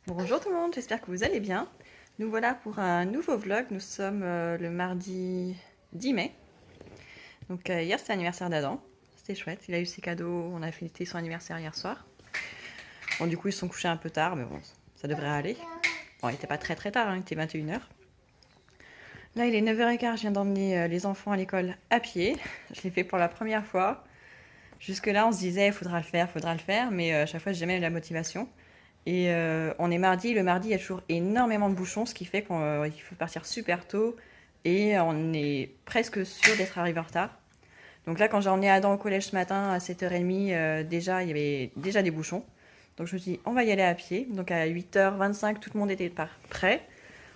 Bonjour tout le monde, j'espère que vous allez bien. Nous voilà pour un nouveau vlog. Nous sommes le mardi 10 mai. Donc hier c'était l'anniversaire d'Adam. C'était chouette, il a eu ses cadeaux, on a fêté son anniversaire hier soir. Bon du coup ils se sont couchés un peu tard mais bon ça devrait aller. Bon il était pas très très tard, hein, il était 21h. Là il est 9h15, je viens d'emmener les enfants à l'école à pied. Je l'ai fait pour la première fois. Jusque là on se disait il faudra le faire, mais à chaque fois j'ai jamais eu la motivation. Et on est mardi, le mardi il y a toujours énormément de bouchons, ce qui fait qu'il faut partir super tôt et on est presque sûr d'être arrivé en retard. Donc là quand j'ai emmené Adam au collège ce matin à 7h30, déjà il y avait déjà des bouchons. Donc je me suis dit on va y aller à pied. Donc à 8h25 tout le monde était prêt.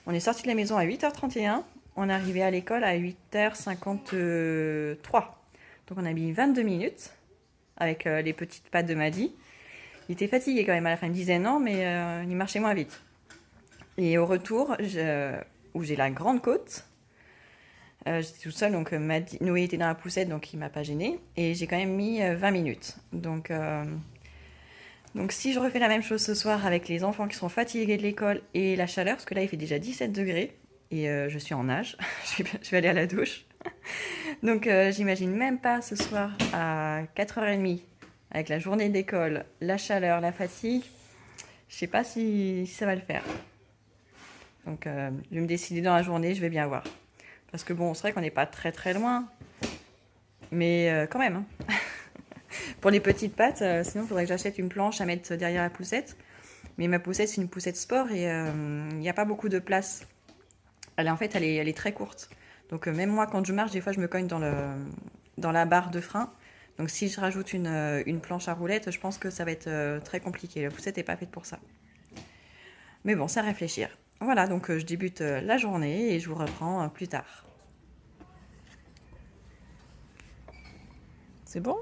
On est sorti de la maison à 8h31, on est arrivé à l'école à 8h53. Donc on a mis 22 minutes avec les petites pattes de Maddy. Il était fatigué quand même à la fin, il me disait non, mais il marchait moins vite. Et au retour, où j'ai la grande côte, j'étais toute seule, donc Noé était dans la poussette, donc il m'a pas gênée. Et j'ai quand même mis 20 minutes. Donc si je refais la même chose ce soir avec les enfants qui sont fatigués de l'école et la chaleur, parce que là il fait déjà 17 degrés, et je suis en nage, je vais aller à la douche. Donc j'imagine même pas ce soir à 4h30 avec la journée d'école, la chaleur, la fatigue, je sais pas si ça va le faire. Donc je vais me décider dans la journée, je vais bien voir. Parce que bon, c'est vrai qu'on n'est pas très très loin, mais quand même. Hein. Pour les petites pattes, sinon il faudrait que j'achète une planche à mettre derrière la poussette. Mais ma poussette, c'est une poussette sport et il n'y a pas beaucoup de place. Elle est très courte. Donc même moi, quand je marche, des fois, je me cogne dans la barre de frein. Donc si je rajoute une planche à roulettes, je pense que ça va être très compliqué. La poussette n'est pas faite pour ça. Mais bon, c'est à réfléchir. Voilà, donc je débute la journée et je vous reprends plus tard. C'est bon?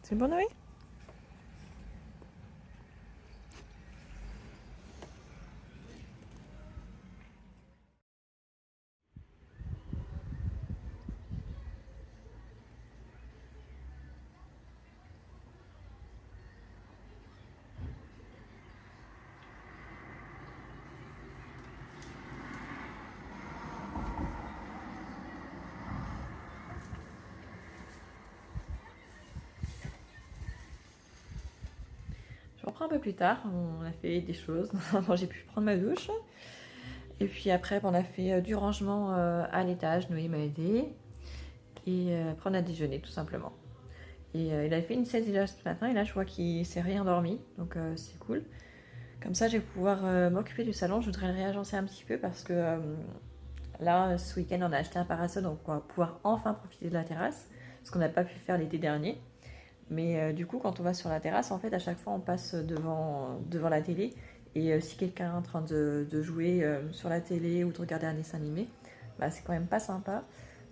C'est bon, Noé? Je reprends un peu plus tard, on a fait des choses, j'ai pu prendre ma douche. Et puis après, on a fait du rangement à l'étage, Noé m'a aidé. Et après, on a déjeuné tout simplement. Et il a fait une sieste déjà ce matin, et là je vois qu'il s'est réendormi, donc c'est cool. Comme ça, je vais pouvoir m'occuper du salon. Je voudrais le réagencer un petit peu parce que là, ce week-end, on a acheté un parasol, donc on va pouvoir enfin profiter de la terrasse, ce qu'on n'a pas pu faire l'été dernier. Mais du coup, quand on va sur la terrasse, en fait, à chaque fois, on passe devant la télé. Et si quelqu'un est en train de jouer sur la télé ou de regarder un dessin animé, bah, c'est quand même pas sympa.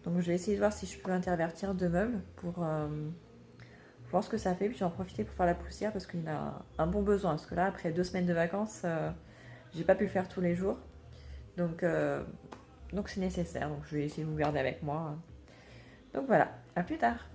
Donc je vais essayer de voir si je peux intervertir deux meubles pour voir ce que ça fait. Puis j'en profiter pour faire la poussière parce qu'il a un bon besoin. Parce que là, après 2 semaines de vacances, j'ai pas pu le faire tous les jours. Donc donc c'est nécessaire. Donc je vais essayer de vous garder avec moi. Donc voilà, à plus tard.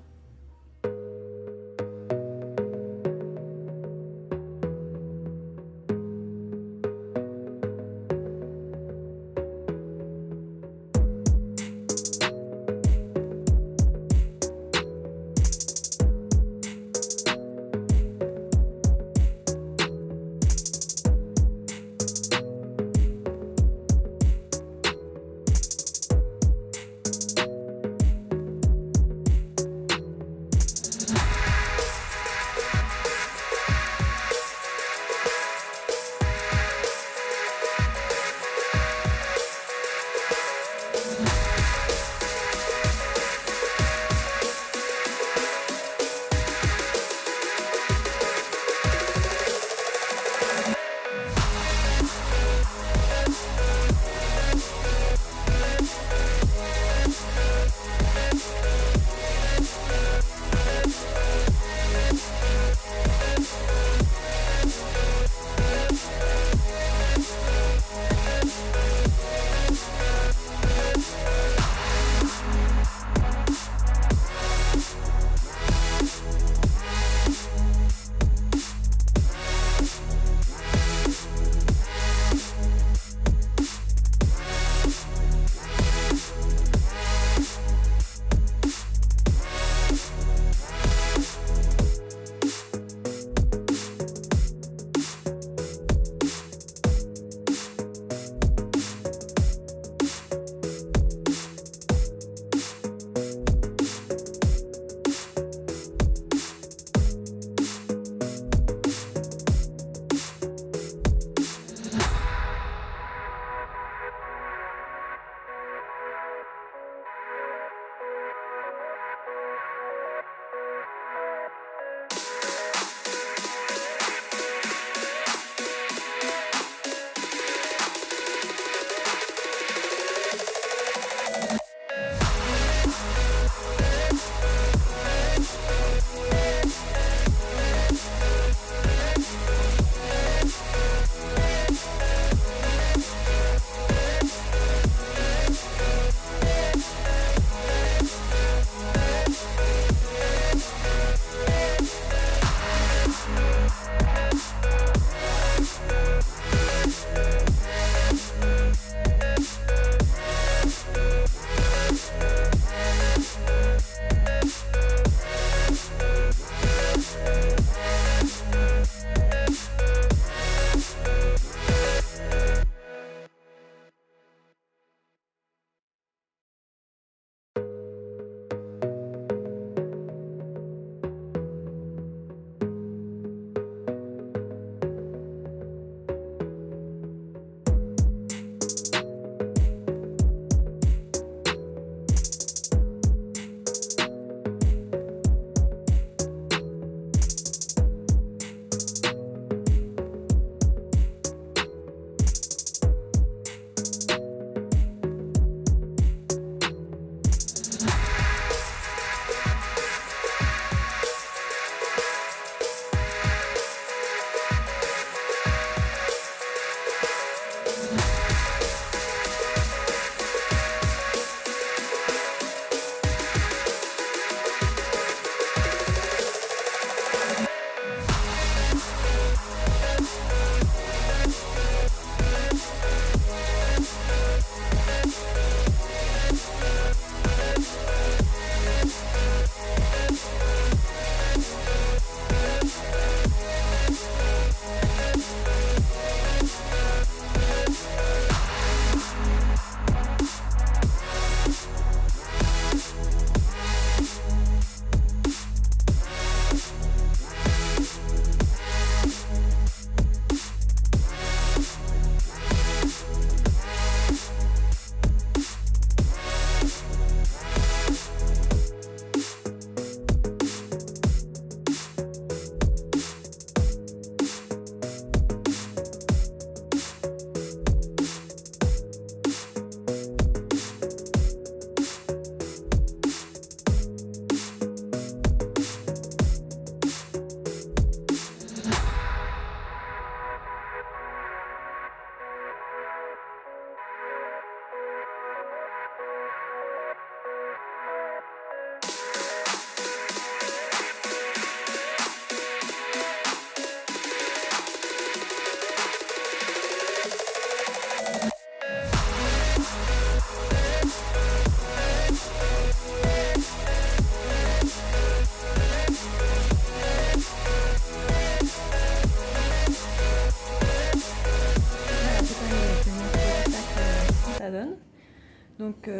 Donc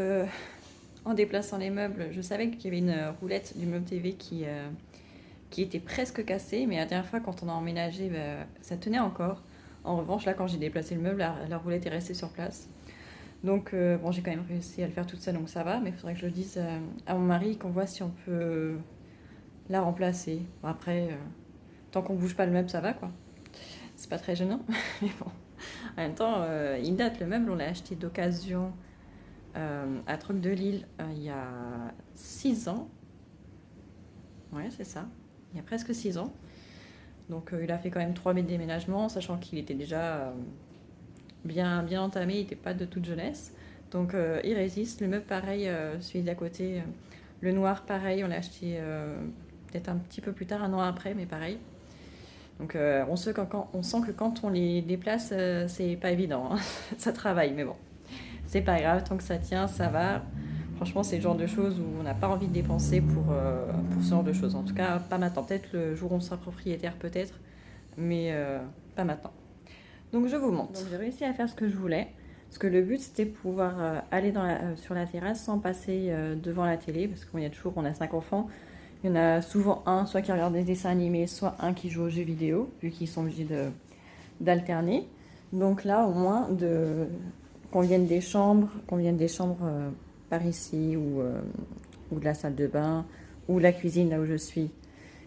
en déplaçant les meubles, je savais qu'il y avait une roulette du meuble TV qui était presque cassée, mais la dernière fois quand on a emménagé, bah, ça tenait encore. En revanche, là quand j'ai déplacé le meuble, la roulette est restée sur place. Donc bon, j'ai quand même réussi à le faire toute seule, donc ça va, mais il faudrait que je le dise à mon mari qu'on voit si on peut la remplacer. Bon, après, tant qu'on bouge pas le meuble, ça va quoi. C'est pas très gênant, mais bon. En même temps, il date le meuble, on l'a acheté d'occasion à Troc de Lille il y a 6 ans. Ouais, c'est ça. Il y a presque 6 ans. Donc il a fait quand même 3 mètres déménagement, sachant qu'il était déjà bien entamé, il n'était pas de toute jeunesse. Donc il résiste. Le meuble pareil, celui d'à côté, le noir pareil, on l'a acheté peut-être un petit peu plus tard, 1 an après, mais pareil. Donc on sent que quand on les déplace, c'est pas évident, hein. Ça travaille, mais bon. C'est pas grave, tant que ça tient, ça va. Franchement, c'est le genre de choses où on n'a pas envie de dépenser pour ce genre de choses. En tout cas, pas maintenant. Peut-être le jour où on sera propriétaire, peut-être, mais pas maintenant. Donc je vous montre. Donc j'ai réussi à faire ce que je voulais. Parce que le but, c'était de pouvoir aller sur la terrasse sans passer devant la télé. Parce qu'on y a toujours, on a 5 enfants. Il y en a souvent un, soit qui regarde des dessins animés, soit un qui joue aux jeux vidéo, vu qu'ils sont obligés d'alterner. Donc là, au moins, qu'on vienne des chambres par ici, ou de la salle de bain, ou la cuisine, là où je suis,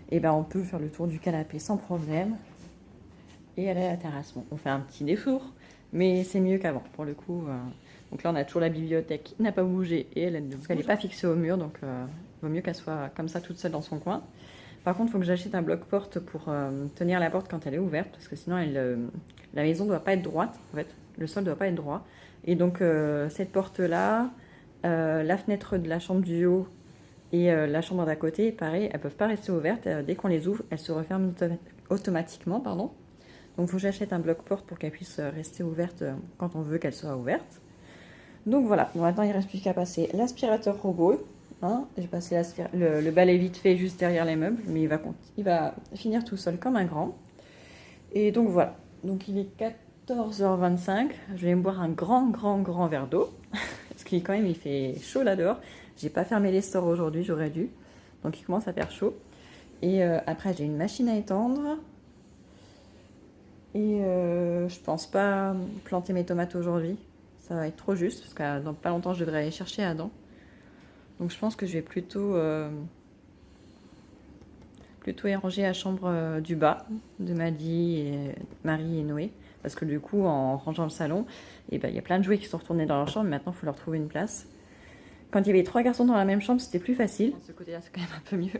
et ben on peut faire le tour du canapé sans problème et aller à la terrasse. Bon, on fait un petit détour, mais c'est mieux qu'avant, pour le coup. Donc là, on a toujours la bibliothèque qui n'a pas bougé, et elle n'est pas fixée au mur, donc il vaut mieux qu'elle soit comme ça, toute seule dans son coin. Par contre, il faut que j'achète un bloc-porte pour tenir la porte quand elle est ouverte, parce que sinon, la maison ne doit pas être droite, en fait. Le sol ne doit pas être droit. Et donc, cette porte-là, la fenêtre de la chambre du haut et la chambre d'à côté, pareil, elles ne peuvent pas rester ouvertes. Dès qu'on les ouvre, elles se referment automatiquement, pardon. Donc, il faut que j'achète un bloc-porte pour qu'elle puisse rester ouverte quand on veut qu'elle soit ouverte. Donc, voilà. Bon, maintenant, il ne reste plus qu'à passer l'aspirateur robot. Hein, j'ai passé le balai vite fait juste derrière les meubles, mais il va finir tout seul comme un grand. Et donc voilà, donc il est 14h25, je vais me boire un grand verre d'eau, parce qu'il quand même il fait chaud là dehors. J'ai pas fermé les stores aujourd'hui, j'aurais dû, donc il commence à faire chaud. Et après j'ai une machine à étendre, et je pense pas planter mes tomates aujourd'hui, ça va être trop juste, parce que dans pas longtemps je devrais aller chercher Adam. Donc je pense que je vais plutôt ranger la chambre du bas de Maddy, et Marie et Noé. Parce que du coup, en rangeant le salon, il y a plein de jouets qui sont retournés dans leur chambre. Maintenant, il faut leur trouver une place. Quand il y avait 3 garçons dans la même chambre, c'était plus facile. De ce côté-là, c'est quand même un peu mieux.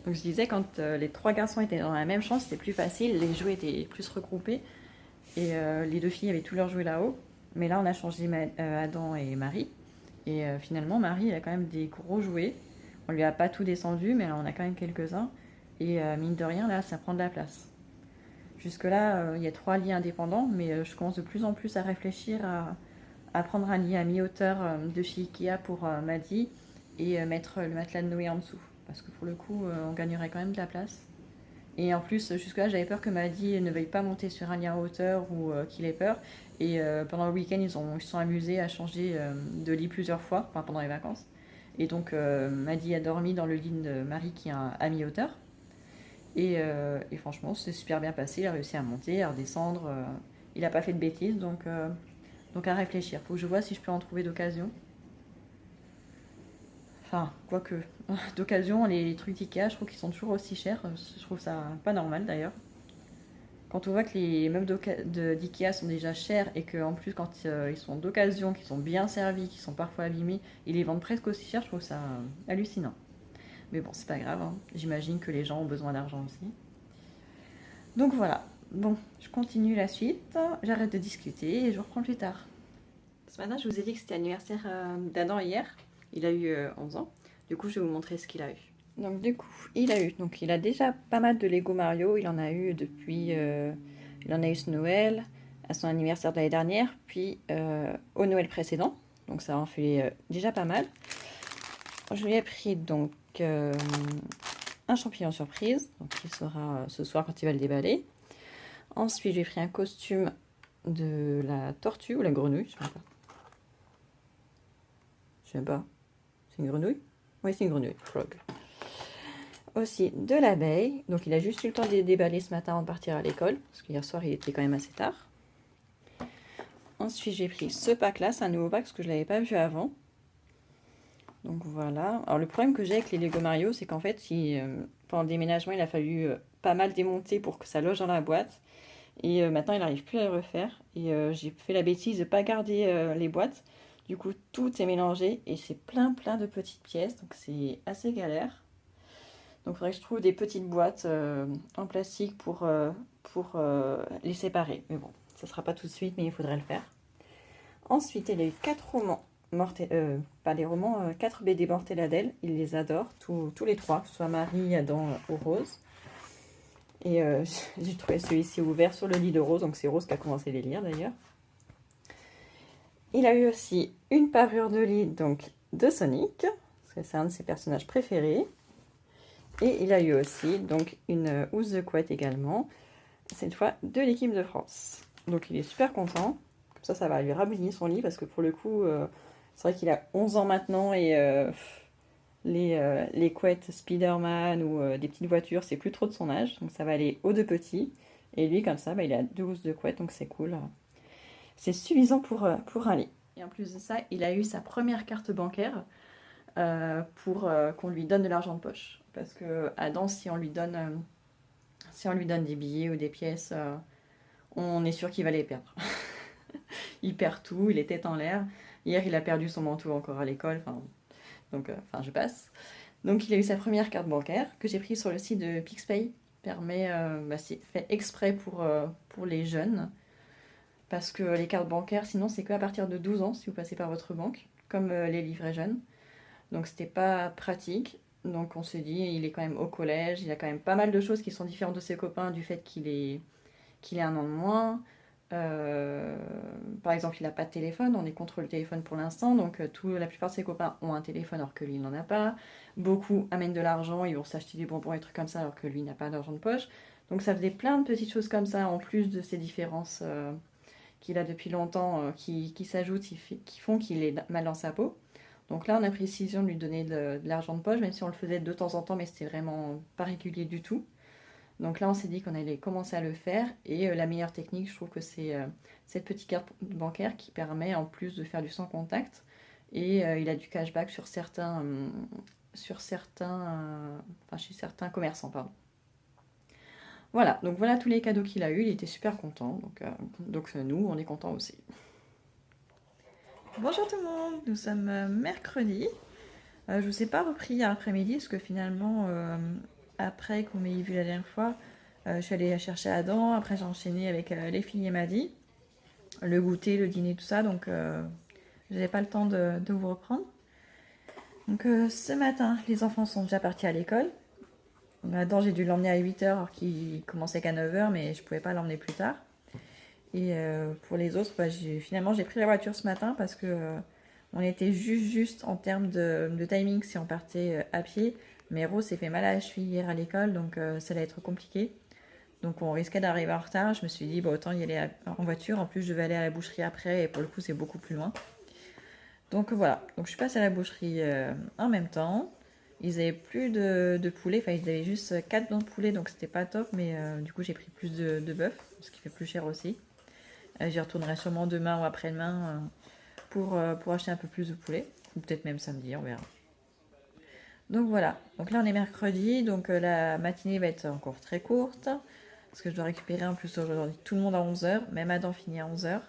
Donc je disais, quand les 3 garçons étaient dans la même chambre, c'était plus facile. Les jouets étaient plus regroupés. Et les 2 filles avaient tous leurs jouets là-haut. Mais là, on a changé Adam et Marie. Et finalement, Marie, elle a quand même des gros jouets. On lui a pas tout descendu, mais on a quand même quelques-uns. Et mine de rien, là, ça prend de la place. Jusque-là, il y a 3 lits indépendants, mais je commence de plus en plus à réfléchir à prendre un lit à mi-hauteur de chez Ikea pour Maddy et mettre le matelas de Noé en dessous. Parce que pour le coup, on gagnerait quand même de la place. Et en plus, jusque-là, j'avais peur que Maddy ne veuille pas monter sur un lit en hauteur ou qu'il ait peur. Et pendant le week-end, ils se sont amusés à changer de lit plusieurs fois, enfin pendant les vacances. Et donc, Maddy a dormi dans le lit de Marie qui est à mi-hauteur. Et franchement, c'est super bien passé. Il a réussi à monter, à redescendre. Il n'a pas fait de bêtises, donc à réfléchir. Faut que je vois si je peux en trouver d'occasion. Enfin, quoique, d'occasion, les trucs d'Ikea, je trouve qu'ils sont toujours aussi chers. Je trouve ça pas normal d'ailleurs. Quand on voit que les meubles d'Ikea sont déjà chers et qu'en plus, quand ils sont d'occasion, qu'ils sont bien servis, qu'ils sont parfois abîmés, ils les vendent presque aussi cher, je trouve ça hallucinant. Mais bon, c'est pas grave, hein. J'imagine que les gens ont besoin d'argent aussi. Donc voilà, bon, je continue la suite, j'arrête de discuter et je reprends plus tard. Ce matin, je vous ai dit que c'était l'anniversaire d'Adam hier. Il a eu 11 ans. Du coup, je vais vous montrer ce qu'il a eu. Donc du coup, il a déjà pas mal de Lego Mario. Il en a eu depuis... il en a eu ce Noël, à son anniversaire de l'année dernière, puis au Noël précédent. Donc ça en fait déjà pas mal. Je lui ai pris donc un champignon surprise, donc il sera ce soir quand il va le déballer. Ensuite, j'ai pris un costume de la tortue ou la grenouille, je sais pas. Je sais pas. C'est une grenouille? Oui, c'est une grenouille. Frog. Aussi de l'abeille. Donc il a juste eu le temps de les déballer ce matin avant de partir à l'école. Parce qu'hier soir, il était quand même assez tard. Ensuite, j'ai pris ce pack-là. C'est un nouveau pack parce que je ne l'avais pas vu avant. Donc voilà. Alors le problème que j'ai avec les Lego Mario, c'est qu'en fait, pendant le déménagement, il a fallu pas mal démonter pour que ça loge dans la boîte. Et maintenant, il n'arrive plus à le refaire. Et j'ai fait la bêtise de ne pas garder les boîtes. Du coup, tout est mélangé et c'est plein de petites pièces. Donc c'est assez galère. Donc il faudrait que je trouve des petites boîtes en plastique pour les séparer. Mais bon, ça ne sera pas tout de suite, mais il faudrait le faire. Ensuite, il y a eu 4 romans. Pas les romans, 4 BD Mortelladel, il les adore, tous les 3, que ce soit Marie, Adam ou Rose. Et j'ai trouvé celui-ci ouvert sur le lit de Rose, donc c'est Rose qui a commencé à les lire d'ailleurs. Il a eu aussi une parure de lit donc, de Sonic, parce que c'est un de ses personnages préférés. Et il a eu aussi donc, une housse de couette également, cette fois de l'équipe de France. Donc il est super content, comme ça va lui rabougner son lit, parce que pour le coup... c'est vrai qu'il a 11 ans maintenant et les couettes Spider-Man ou des petites voitures, c'est plus trop de son âge. Donc ça va aller aux deux petits. Et lui, comme ça, il a 12 de couettes, donc c'est cool. C'est suffisant pour un lit. Et en plus de ça, il a eu sa première carte bancaire pour qu'on lui donne de l'argent de poche. Parce que Adam, si on lui donne des billets ou des pièces, on est sûr qu'il va les perdre. Il perd tout, il est tête en l'air. Hier, il a perdu son manteau encore à l'école. Donc, je passe. Donc, il a eu sa première carte bancaire que j'ai prise sur le site de PixPay. C'est fait exprès pour les jeunes. Parce que les cartes bancaires, sinon, c'est qu'à partir de 12 ans si vous passez par votre banque, comme les livrets jeunes. Donc, c'était pas pratique. Donc, on s'est dit, il est quand même au collège. Il a quand même pas mal de choses qui sont différentes de ses copains du fait qu'il ait un an de moins. Par exemple, il n'a pas de téléphone, on est contre le téléphone pour l'instant, donc la plupart de ses copains ont un téléphone alors que lui il n'en a pas. Beaucoup amènent de l'argent, ils vont s'acheter des bonbons et des trucs comme ça alors que lui n'a pas d'argent de poche. Donc ça faisait plein de petites choses comme ça en plus de ces différences qu'il a depuis longtemps qui s'ajoutent, qui font qu'il est mal dans sa peau. Donc là on a pris la décision de lui donner de l'argent de poche, même si on le faisait de temps en temps, mais c'était vraiment pas régulier du tout. Donc là, on s'est dit qu'on allait commencer à le faire. Et la meilleure technique, je trouve que c'est cette petite carte bancaire qui permet en plus de faire du sans contact. Et il a du cashback sur chez certains commerçants, pardon. Voilà, donc voilà tous les cadeaux qu'il a eu. Il était super content. Donc nous, on est contents aussi. Bonjour tout le monde, nous sommes mercredi. Je ne vous ai pas repris hier après-midi parce que finalement... après qu'on m'ait vu la dernière fois, je suis allée chercher Adam. Après, j'ai enchaîné avec les filles et Maddy, le goûter, le dîner, tout ça. Donc, j'avais pas le temps de vous reprendre. Donc, ce matin, les enfants sont déjà partis à l'école. Adam, j'ai dû l'emmener à 8h alors qu'il commençait qu'à 9h, mais je pouvais pas l'emmener plus tard. Et pour les autres, finalement, j'ai pris la voiture ce matin parce que on était juste en termes de timing si on partait à pied. Mais Rose s'est fait mal à la cheville hier à l'école, donc ça allait être compliqué. Donc on risquait d'arriver en retard. Je me suis dit, autant y aller en voiture. En plus, je devais aller à la boucherie après, et pour le coup, c'est beaucoup plus loin. Donc voilà, donc je suis passée à la boucherie en même temps. Ils avaient plus de poulet, enfin ils avaient juste 4 dents de poulet, donc c'était pas top. Mais du coup, j'ai pris plus de bœuf, ce qui fait plus cher aussi. J'y retournerai sûrement demain ou après-demain pour acheter un peu plus de poulet. Ou peut-être même samedi, on verra. Donc voilà, donc là on est mercredi, donc la matinée va être encore très courte, parce que je dois récupérer en plus aujourd'hui tout le monde à 11h, même Adam finit à 11h.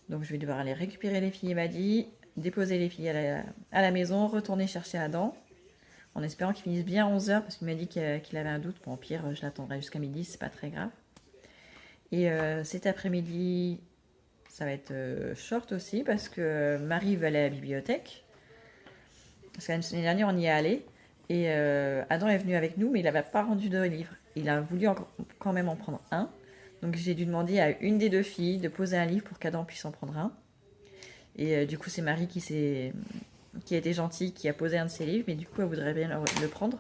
Donc je vais devoir aller récupérer les filles et Maddy, déposer les filles à la maison, retourner chercher Adam, en espérant qu'il finisse bien à 11h, parce qu'il m'a dit qu'il avait un doute. Bon, au pire, je l'attendrai jusqu'à midi, c'est pas très grave. Et cet après-midi, ça va être short aussi, parce que Marie va aller à la bibliothèque. Parce que l'année dernière, on y est allé. Et Adam est venu avec nous, mais il n'avait pas rendu de livre. Il a voulu quand même en prendre un. Donc j'ai dû demander à une des deux filles de poser un livre pour qu'Adam puisse en prendre un. Et du coup, c'est Marie qui a été gentille, qui a posé un de ses livres. Mais du coup, elle voudrait bien le prendre.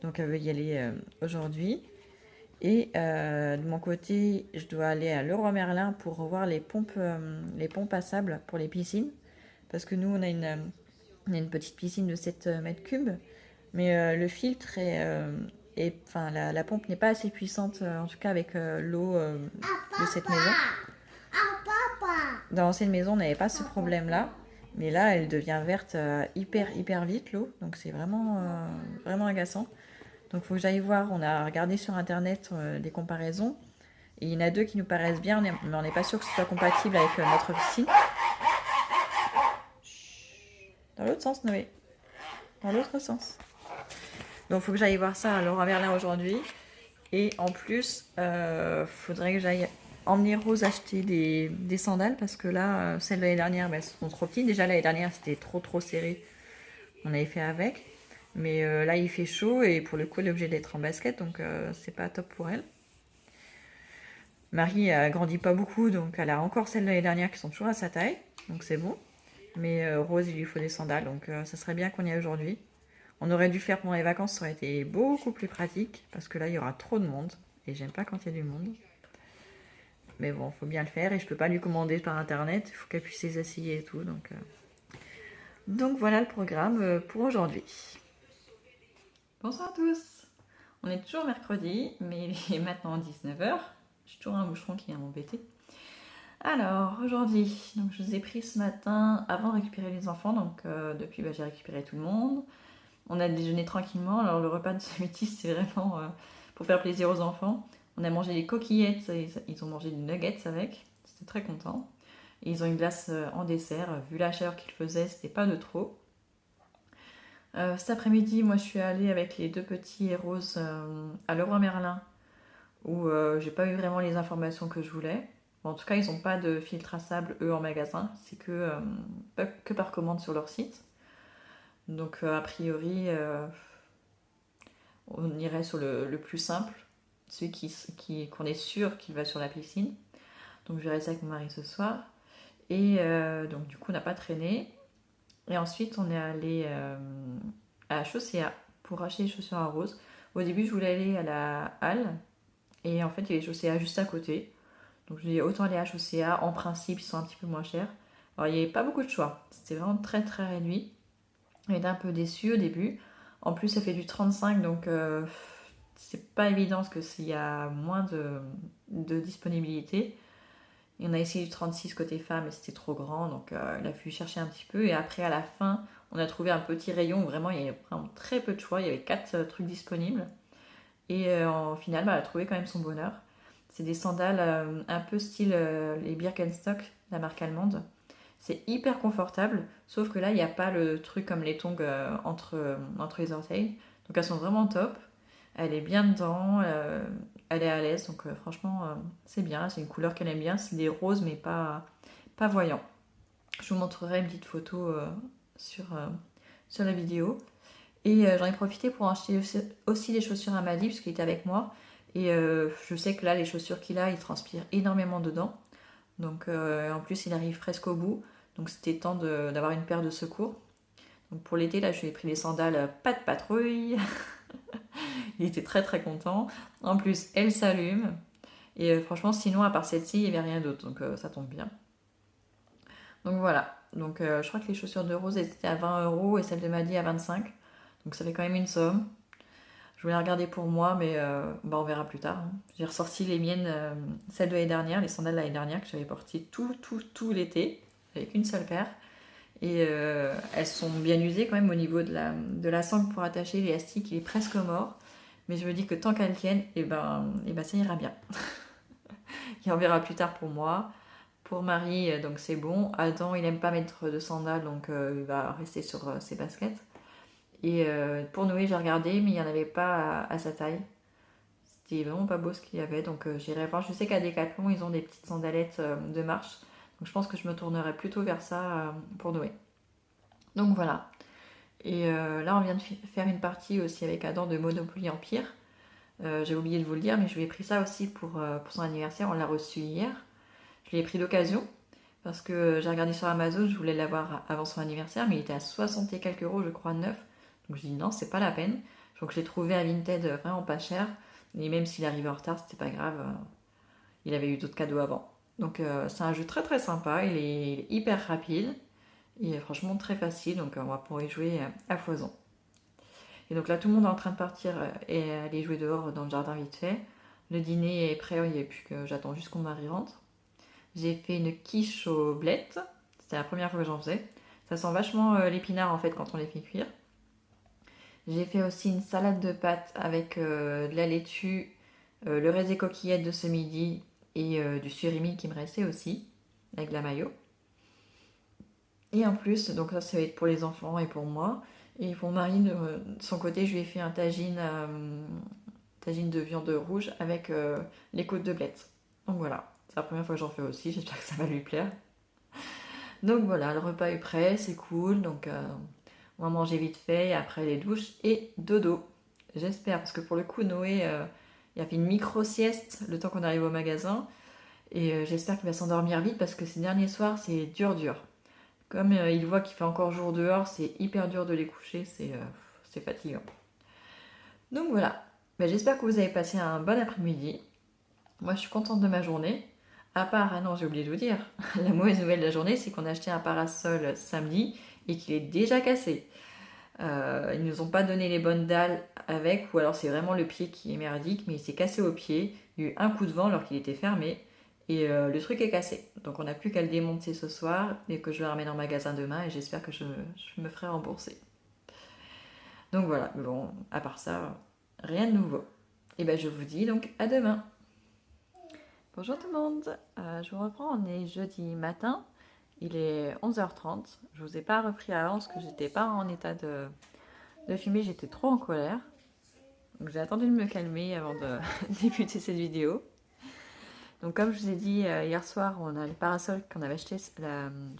Donc elle veut y aller aujourd'hui. Et de mon côté, je dois aller à Leroy Merlin pour revoir les pompes à sable pour les piscines. Parce que nous, on a On a une petite piscine de 7 mètres cubes, mais le filtre enfin, la pompe n'est pas assez puissante, en tout cas avec l'eau de cette maison. Dans l'ancienne maison, on n'avait pas ce problème-là, mais là, elle devient verte hyper vite, l'eau, donc c'est vraiment agaçant. Donc il faut que j'aille voir, on a regardé sur internet des comparaisons, et il y en a 2 qui nous paraissent bien, mais on n'est pas sûr que ce soit compatible avec notre piscine. Dans l'autre sens, Noé. Dans l'autre sens. Donc il faut que j'aille voir ça à Leroy Merlin aujourd'hui. Et en plus, faudrait que j'aille emmener Rose acheter des sandales, parce que là, celles de l'année dernière, elles sont trop petites. Déjà l'année dernière, c'était trop serré. On avait fait avec. Mais là, il fait chaud et pour le coup, elle est obligée d'être en basket, donc c'est pas top pour elle. Marie a grandi pas beaucoup, donc elle a encore celles de l'année dernière qui sont toujours à sa taille, donc c'est bon. Mais Rose, il lui faut des sandales, donc ça serait bien qu'on y aille aujourd'hui. On aurait dû faire pendant les vacances, ça aurait été beaucoup plus pratique, parce que là, il y aura trop de monde, et j'aime pas quand il y a du monde. Mais bon, faut bien le faire, et je peux pas lui commander par internet, il faut qu'elle puisse les essayer et tout, donc voilà le programme pour aujourd'hui. Bonsoir à tous. On est toujours mercredi, mais il est maintenant 19h. J'ai toujours un boucheron qui vient m'embêter. Alors, aujourd'hui, donc je vous ai pris ce matin avant de récupérer les enfants. Donc, depuis, j'ai récupéré tout le monde. On a déjeuné tranquillement. Alors, le repas de ce midi, c'est vraiment pour faire plaisir aux enfants. On a mangé des coquillettes. Ils ont mangé des nuggets avec. C'était très content. Et ils ont une glace en dessert. Vu la chaleur qu'il faisait, c'était pas de trop. Cet après-midi, moi, je suis allée avec les 2 petits et Rose à Leroy Merlin, où j'ai pas eu vraiment les informations que je voulais. Bon, en tout cas, ils n'ont pas de filtre à sable, eux, en magasin. C'est que par commande sur leur site. Donc, a priori, on irait sur le plus simple, celui qu'on est sûr qu'il va sur la piscine. Donc, je verrai ça avec mon mari ce soir. Et donc, du coup, on n'a pas traîné. Et ensuite, on est allé à Chaussea pour acheter les chaussures à Rose. Au début, je voulais aller à la halle. Et en fait, il y avait Chaussea juste à côté. Donc, je me dis autant aller à Chaussea. En principe, ils sont un petit peu moins chers. Alors, il n'y avait pas beaucoup de choix. C'était vraiment très réduit. J'étais un peu déçue au début. En plus, ça fait du 35, donc c'est pas évident parce qu'il y a moins de disponibilité. Et on a essayé du 36 côté femme et c'était trop grand, donc il a fallu chercher un petit peu. Et après, à la fin, on a trouvé un petit rayon où vraiment il y avait vraiment très peu de choix. Il y avait 4 trucs disponibles. Et en final, elle a trouvé quand même son bonheur. C'est des sandales un peu style les Birkenstock, la marque allemande. C'est hyper confortable, sauf que là, il n'y a pas le truc comme les tongs entre les orteils. Donc elles sont vraiment top. Elle est bien dedans, elle est à l'aise, donc franchement, c'est bien. C'est une couleur qu'elle aime bien, c'est des roses, mais pas voyant. Je vous montrerai une petite photo sur la vidéo. Et j'en ai profité pour acheter aussi des chaussures à Madi, parce qu'il était avec moi. Et je sais que là, les chaussures qu'il a, il transpire énormément dedans. Donc en plus, il arrive presque au bout. Donc c'était temps d'avoir une paire de secours. Donc pour l'été, là, je lui ai pris les sandales pas de patrouille. Il était très content. En plus, elle s'allume. Et franchement, sinon, à part celle-ci, il n'y avait rien d'autre. Donc ça tombe bien. Donc voilà. Donc je crois que les chaussures de Rose étaient à 20 € et celles de Maddy à 25. Donc ça fait quand même une somme. Je voulais regarder pour moi, mais on verra plus tard. J'ai ressorti les miennes, celles de l'année dernière, les sandales de l'année dernière que j'avais portées tout l'été, avec une seule paire. Et elles sont bien usées quand même au niveau de la sangle pour attacher l'élastique, il est presque mort. Mais je me dis que tant qu'elles tiennent, ça ira bien. Et on verra plus tard pour moi. Pour Marie, donc c'est bon. Adam, il n'aime pas mettre de sandales, donc il va rester sur ses baskets. Et pour Noé, j'ai regardé, mais il n'y en avait pas à sa taille. C'était vraiment pas beau ce qu'il y avait, donc j'irai voir. Je sais qu'à Decathlon, ils ont des petites sandalettes de marche. Donc je pense que je me tournerai plutôt vers ça pour Noé. Donc voilà. Et là, on vient de faire une partie aussi avec Adam de Monopoly Empire. J'ai oublié de vous le dire, mais je lui ai pris ça aussi pour son anniversaire. On l'a reçu hier. Je l'ai pris d'occasion parce que j'ai regardé sur Amazon, je voulais l'avoir avant son anniversaire, mais il était à 60 et quelques euros, je crois, neuf. Donc je dis non, c'est pas la peine. Donc je l'ai trouvé à Vinted vraiment pas cher. Et même s'il arrivait en retard, c'était pas grave. Il avait eu d'autres cadeaux avant. Donc c'est un jeu très sympa. Il est hyper rapide. Et franchement très facile, donc on va pouvoir y jouer à foison. Et donc là tout le monde est en train de partir et aller jouer dehors dans le jardin vite fait. Le dîner est prêt, et puis que j'attends juste qu'on mari rentre. J'ai fait une quiche aux blettes, c'était la première fois que j'en faisais. Ça sent vachement l'épinard en fait quand on les fait cuire. J'ai fait aussi une salade de pâtes avec de la laitue, le reste des coquillettes de ce midi et du surimi qui me restait aussi, avec de la mayo. Et en plus, donc ça, ça va être pour les enfants et pour moi. Et pour Marie, de son côté, je lui ai fait un tagine de viande rouge avec les côtes de blettes. Donc voilà, c'est la première fois que j'en fais aussi, j'espère que ça va lui plaire. Donc voilà, le repas est prêt, c'est cool. Donc on va manger vite fait, et après les douches et dodo. J'espère, parce que pour le coup, Noé, il a fait une micro-sieste le temps qu'on arrive au magasin. Et j'espère qu'il va s'endormir vite parce que ces derniers soirs, c'est dur, dur. Comme il voit qu'il fait encore jour dehors, c'est hyper dur de les coucher, c'est fatigant. Donc voilà, ben, j'espère que vous avez passé un bon après-midi. Moi, je suis contente de ma journée. À part, ah non, j'ai oublié de vous dire, la mauvaise nouvelle de la journée, c'est qu'on a acheté un parasol samedi et qu'il est déjà cassé. Ils nous ont pas donné les bonnes dalles avec, ou alors c'est vraiment le pied qui est merdique, mais il s'est cassé au pied. Il y a eu un coup de vent alors qu'il était fermé et le truc est cassé. Donc on n'a plus qu'à le démonter ce soir et que je le ramène en magasin demain et j'espère que je me ferai rembourser. Donc voilà, bon, à part ça, rien de nouveau. Et ben je vous dis donc à demain. Bonjour tout le monde, je vous reprends, on est jeudi matin, il est 11h30. Je vous ai pas repris avant parce que j'étais pas en état de filmer, j'étais trop en colère. Donc j'ai attendu de me calmer avant de débuter cette vidéo. Donc comme je vous ai dit hier soir, on a le parasol qu'on avait acheté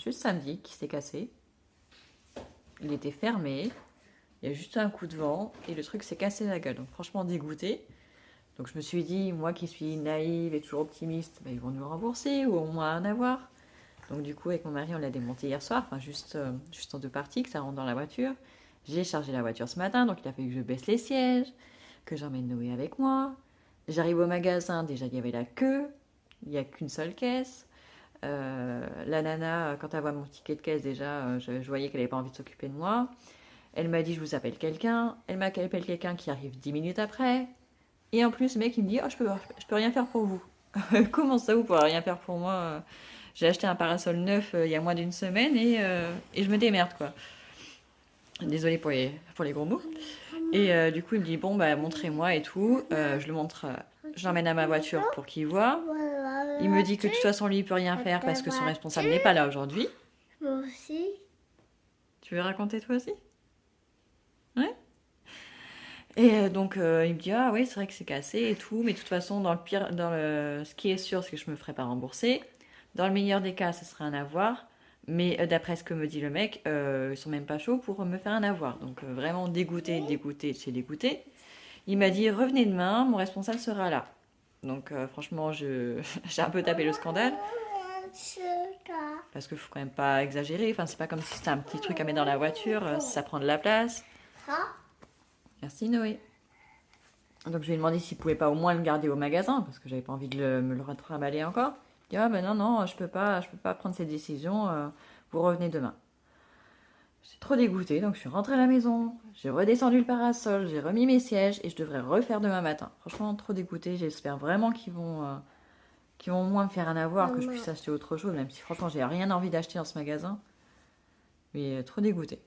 juste samedi qui s'est cassé. Il était fermé, il y a juste un coup de vent et le truc s'est cassé la gueule. Donc franchement dégoûté. Donc je me suis dit, moi qui suis naïve et toujours optimiste, bah, ils vont nous rembourser ou au moins en avoir. Donc du coup avec mon mari on l'a démonté hier soir, enfin juste en deux parties, que ça rentre dans la voiture. J'ai chargé la voiture ce matin, donc il a fallu que je baisse les sièges, que j'emmène Noé avec moi. J'arrive au magasin, déjà il y avait la queue, il n'y a qu'une seule caisse. La nana, quand elle voit mon ticket de caisse déjà, je voyais qu'elle n'avait pas envie de s'occuper de moi. Elle m'a dit je vous appelle quelqu'un, elle m'appelle quelqu'un qui arrive 10 minutes après. Et en plus le mec il me dit oh, je peux rien faire pour vous. Comment ça vous pouvez rien faire pour moi? J'ai acheté un parasol neuf il y a moins d'une semaine et je me démerde quoi. Désolée pour les gros mots. Et du coup, il me dit bon, bah montrez-moi et tout. Je le montre, je l'emmène à ma voiture pour qu'il voit. Il me dit que de toute façon, lui, il peut rien faire parce que son responsable n'est pas là aujourd'hui. Moi aussi. Tu veux raconter toi aussi? Ouais. Et donc, il me dit ah oui, c'est vrai que c'est cassé et tout, mais de toute façon, ce qui est sûr, c'est que je me ferai pas rembourser. Dans le meilleur des cas, ce serait un avoir. Mais d'après ce que me dit le mec, ils sont même pas chauds pour me faire un avoir. Donc vraiment dégoûté, dégoûté, c'est dégoûté. Il m'a dit revenez demain, mon responsable sera là. Donc franchement, j'ai un peu tapé le scandale. Parce qu'il faut quand même pas exagérer. Enfin, c'est pas comme si c'était un petit truc à mettre dans la voiture, ça prend de la place. Merci Noé. Donc je lui ai demandé s'il pouvait pas au moins le garder au magasin, parce que j'avais pas envie de me le rattraper encore. Il dit ah ben non, je peux pas prendre cette décision, vous revenez demain. J'ai trop dégoûté, donc je suis rentrée à la maison, j'ai redescendu le parasol, j'ai remis mes sièges et je devrais refaire demain matin. Franchement, trop dégoûté, j'espère vraiment qu'ils vont au moins me faire un avoir, que je puisse acheter autre chose, même si franchement j'ai rien envie d'acheter dans ce magasin. Mais trop dégoûté.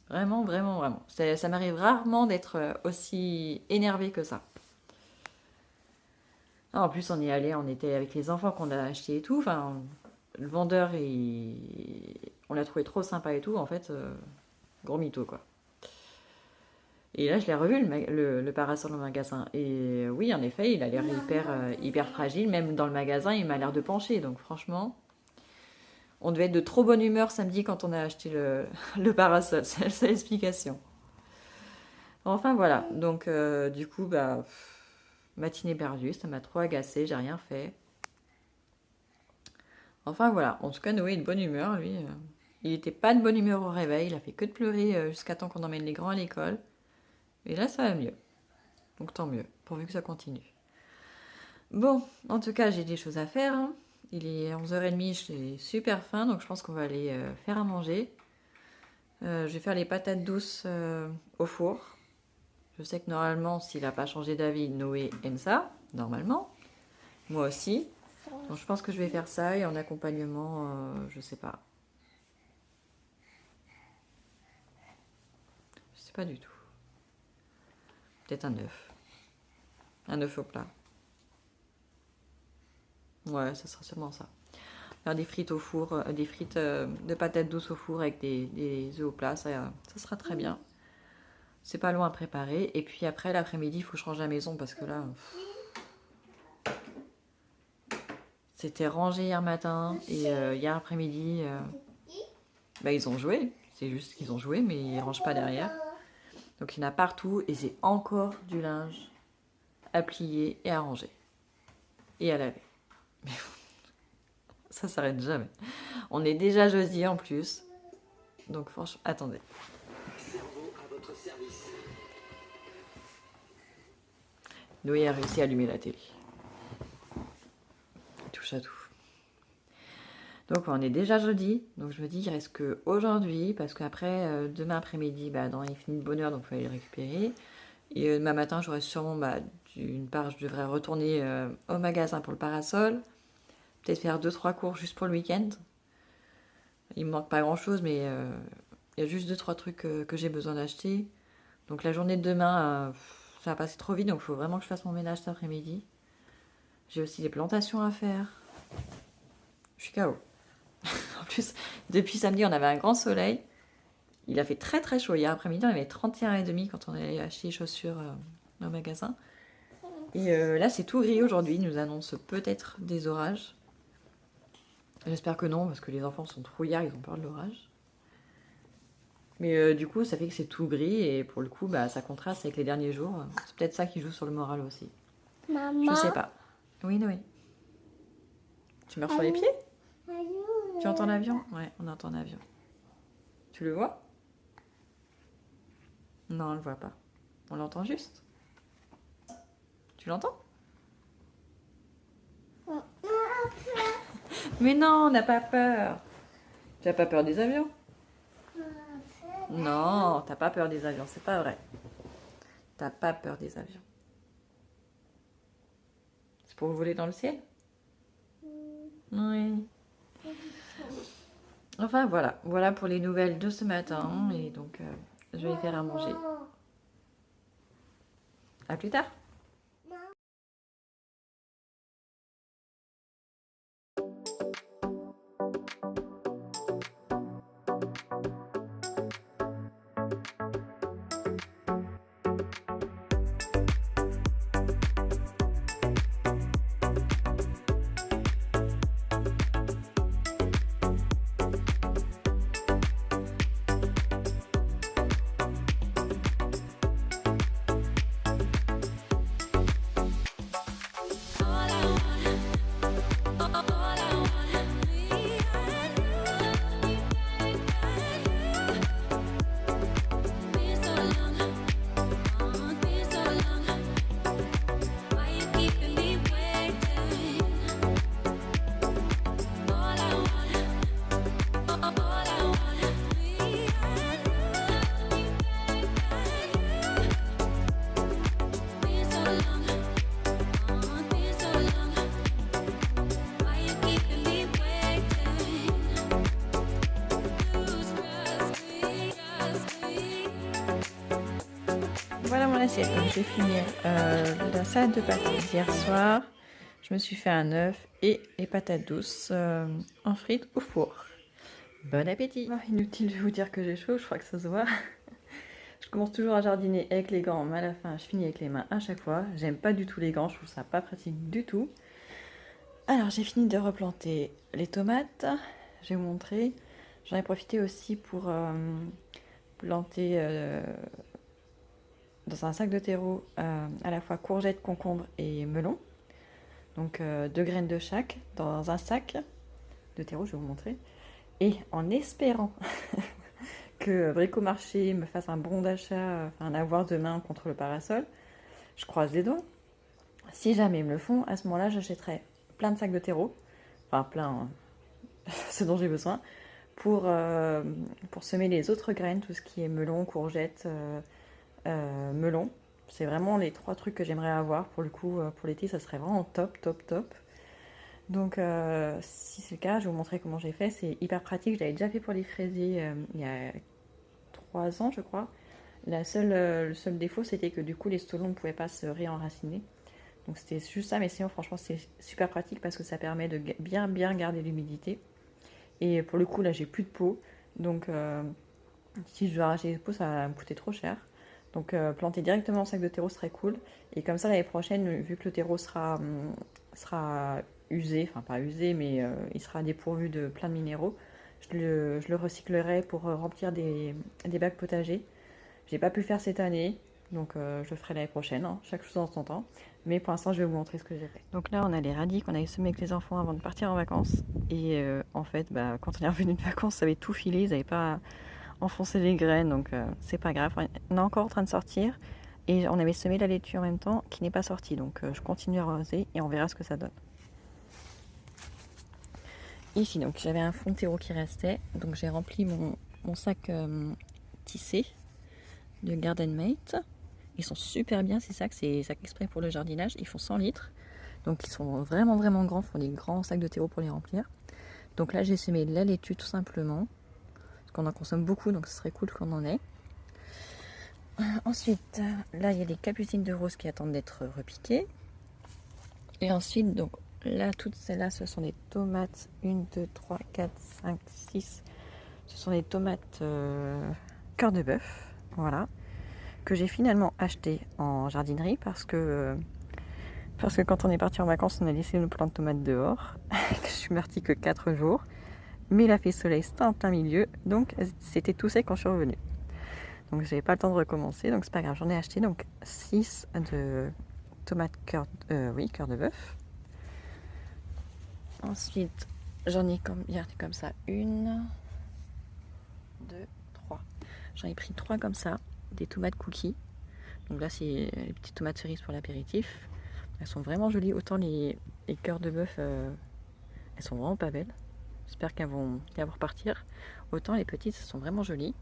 Vraiment, vraiment, vraiment. Ça m'arrive rarement d'être aussi énervée que ça. Ah, en plus, on était avec les enfants qu'on a acheté et tout. Enfin, le vendeur, on l'a trouvé trop sympa et tout. En fait, gros mytho, quoi. Et là, je l'ai revu, le parasol au magasin. Et oui, en effet, il a l'air hyper fragile. Même dans le magasin, il m'a l'air de pencher. Donc, franchement, on devait être de trop bonne humeur samedi quand on a acheté le parasol. C'est la seule explication. Enfin, voilà. Donc, du coup, bah, matinée perdue. Ça m'a trop agacée. J'ai rien fait. Enfin, voilà. En tout cas, Noé est de bonne humeur, lui. Il n'était pas de bonne humeur au réveil. Il a fait que de pleurer jusqu'à temps qu'on emmène les grands à l'école. Et là, ça va mieux. Donc tant mieux, pourvu que ça continue. Bon, en tout cas, j'ai des choses à faire. Hein. Il est 11h30, j'ai super faim, donc je pense qu'on va aller faire à manger. Je vais faire les patates douces au four. Je sais que normalement, s'il n'a pas changé d'avis, Noé aime ça, normalement. Moi aussi. Donc je pense que je vais faire ça et en accompagnement, je sais pas. Je sais pas du tout. Peut-être un œuf. Un œuf au plat. Ouais, ça sera sûrement ça. Faire des frites au four, des frites de patates douces au four avec des œufs au plat, ça sera très bien. C'est pas loin à préparer. Et puis après, l'après-midi, il faut que je range la maison parce que là, c'était rangé hier matin et hier après-midi, bah, ils ont joué. C'est juste qu'ils ont joué, mais ils rangent pas derrière. Donc il y en a partout et j'ai encore du linge à plier et à ranger et à laver. Mais ça s'arrête jamais. On est déjà jeudi en plus. Donc franchement, attendez. Noé a réussi à allumer la télé. Il touche à tout. Donc on est déjà jeudi, donc je me dis il reste que aujourd'hui, parce qu'après, demain après-midi, bah, dans les finis de bonheur, donc il faut aller le récupérer. Et demain matin, j'aurai sûrement, bah, d'une part, je devrais retourner au magasin pour le parasol, peut-être faire 2-3 cours juste pour le week-end. Il me manque pas grand-chose, mais il y a juste 2-3 trucs que j'ai besoin d'acheter. Donc la journée de demain, ça va passer trop vite, donc il faut vraiment que je fasse mon ménage cet après-midi. J'ai aussi des plantations à faire. Je suis KO. En plus, depuis samedi, on avait un grand soleil. Il a fait très très chaud. Hier après-midi, on avait 31,5 quand on allait acheter les chaussures au magasin. Et là, c'est tout gris aujourd'hui. Ils nous annoncent peut-être des orages. J'espère que non, parce que les enfants sont trouillards, ils ont peur de l'orage. Mais du coup, ça fait que c'est tout gris et pour le coup, bah, ça contraste avec les derniers jours. C'est peut-être ça qui joue sur le moral aussi. Maman. Je sais pas. Oui, Noé. Tu meurs sur les pieds? Tu entends l'avion? Ouais, on entend l'avion. Tu le vois? Non, on le voit pas. On l'entend juste. Tu l'entends? Mais non, on n'a pas peur. Tu n'as pas peur des avions? Non, t'as pas peur des avions, c'est pas vrai. T'as pas peur des avions. C'est pour voler dans le ciel? Oui. Enfin voilà, voilà pour les nouvelles de ce matin et donc je vais faire à manger. À plus tard. Voilà mon assiette, donc j'ai fini la salade de patates hier soir. Je me suis fait un œuf et les patates douces en frites au four. Bon appétit! Oh, inutile de vous dire que j'ai chaud, je crois que ça se voit. Je commence toujours à jardiner avec les gants, mais à la fin je finis avec les mains à chaque fois. J'aime pas du tout les gants, je trouve ça pas pratique du tout. Alors j'ai fini de replanter les tomates, je vais vous montrer. J'en ai profité aussi pour planter dans un sac de terreau à la fois courgettes, concombres et melons. Donc 2 graines de chaque dans un sac de terreau, je vais vous montrer. Et en espérant que Bricomarché me fasse un bon d'achat, un avoir demain contre le parasol, je croise les doigts. Si jamais ils me le font, à ce moment-là, j'achèterai plein de sacs de terreau enfin plein, hein, ce dont j'ai besoin, pour semer les autres graines, tout ce qui est melon, courgette, melon. C'est vraiment les 3 trucs que j'aimerais avoir. Pour le coup, pour l'été, ça serait vraiment top, top, top. Donc, si c'est le cas, je vais vous montrer comment j'ai fait. C'est hyper pratique. Je l'avais déjà fait pour les fraisiers il y a 3 ans, je crois. Le seul défaut, c'était que du coup, les stolons ne pouvaient pas se réenraciner. Donc, c'était juste ça. Mais sinon, franchement, c'est super pratique parce que ça permet de bien, bien garder l'humidité. Et pour le coup, là, j'ai plus de pot. Donc, si je dois arracher les pots, ça va me coûter trop cher. Donc, planter directement en sac de terreau serait cool. Et comme ça, l'année prochaine, vu que le terreau sera usé, enfin pas usé, mais il sera dépourvu de plein de minéraux, je le recyclerai pour remplir des bacs potagers. J'ai pas pu le faire cette année, donc je le ferai l'année prochaine, hein, chaque chose en son temps. Mais pour l'instant, je vais vous montrer ce que j'ai fait. Donc là, on a les radis qu'on avait semés avec les enfants avant de partir en vacances. Et en fait, bah, quand on est revenu de vacances, ça avait tout filé, ils n'avaient pas enfoncé les graines, donc c'est pas grave. On est encore en train de sortir. Et on avait semé la laitue en même temps qui n'est pas sortie. Donc je continue à arroser et on verra ce que ça donne. Ici, donc j'avais un fond de terreau qui restait. Donc j'ai rempli mon sac tissé de Garden Mate. Ils sont super bien, ces sacs, c'est sacs exprès pour le jardinage. Ils font 100 litres. Donc ils sont vraiment vraiment grands. Il faut des grands sacs de terreau pour les remplir. Donc là j'ai semé la laitue tout simplement. Parce qu'on en consomme beaucoup, donc ce serait cool qu'on en ait. Ensuite, là il y a des capucines de rose qui attendent d'être repiquées. Et ensuite, donc là, toutes celles-là, ce sont des tomates. 1, 2, 3, 4, 5, 6. Ce sont des tomates cœur de bœuf. Voilà. Que j'ai finalement acheté en jardinerie parce que quand on est parti en vacances, on a laissé nos plants de tomates dehors. Je suis partie que 4 jours. Mais il a fait soleil, c'était en plein milieu. Donc c'était tout sec quand je suis revenue. Donc j'avais pas le temps de recommencer. Donc c'est pas grave, j'en ai acheté donc 6 de tomates cœur de bœuf. Ensuite, j'en ai comme ça 1, 2, 3. J'en ai pris 3 comme ça, des tomates cookies. Donc là, c'est les petites tomates cerises pour l'apéritif. Elles sont vraiment jolies. Autant les cœurs de bœuf, elles sont vraiment pas belles. J'espère qu'elles vont repartir. Autant les petites, elles sont vraiment jolies.